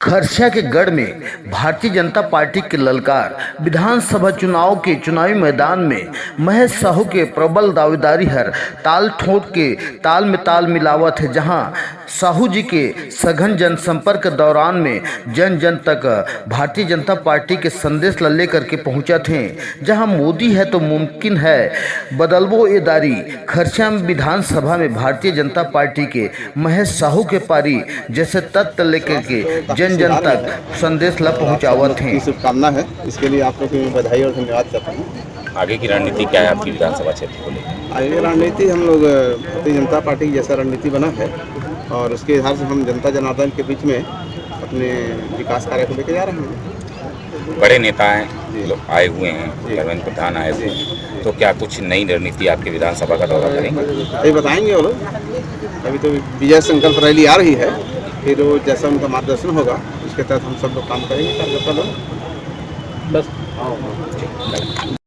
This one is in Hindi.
खरसिया के गढ़ में भारतीय जनता पार्टी के ललकार। विधानसभा चुनाव के चुनावी मैदान में महेश साहू के प्रबल दावेदारी हर ताल ठोक के ताल में ताल मिलावत है। जहां साहू जी के सघन जनसंपर्क दौरान में जन जन तक भारतीय जनता पार्टी के संदेश लेकर के पहुंचा थे। जहां मोदी है तो मुमकिन है बदलबो ये दारी। खरसिया विधानसभा में भारतीय जनता पार्टी के महेश साहू के पारी जैसे तत्व लेकर के जन जन तक संदेश पहुंचावत हैं। शुभकामना है, इसके लिए आप लोगों को बधाई और धन्यवाद करता हूँ। आगे की रणनीति क्या है आपकी विधानसभा क्षेत्र को लेकर? आगे रणनीति हम लोग भारतीय जनता पार्टी की जैसा रणनीति बना है और उसके आधार से हम जनता जनार्दन के बीच में अपने विकास कार्य को लेकर जा रहे हैं। बड़े नेता हैं, लोग आए हुए हैं, धर्मेंद्र प्रधान आए हुए हैं, तो क्या कुछ नई रणनीति आपके विधानसभा का दौरा करेंगे? अभी बताएंगे वो लोग। अभी तो विजय संकल्प रैली आ रही है, फिर वो जैसा उनका मार्गदर्शन होगा उसके तहत हम सब लोग काम करेंगे कार्यकर्ता लोग। बस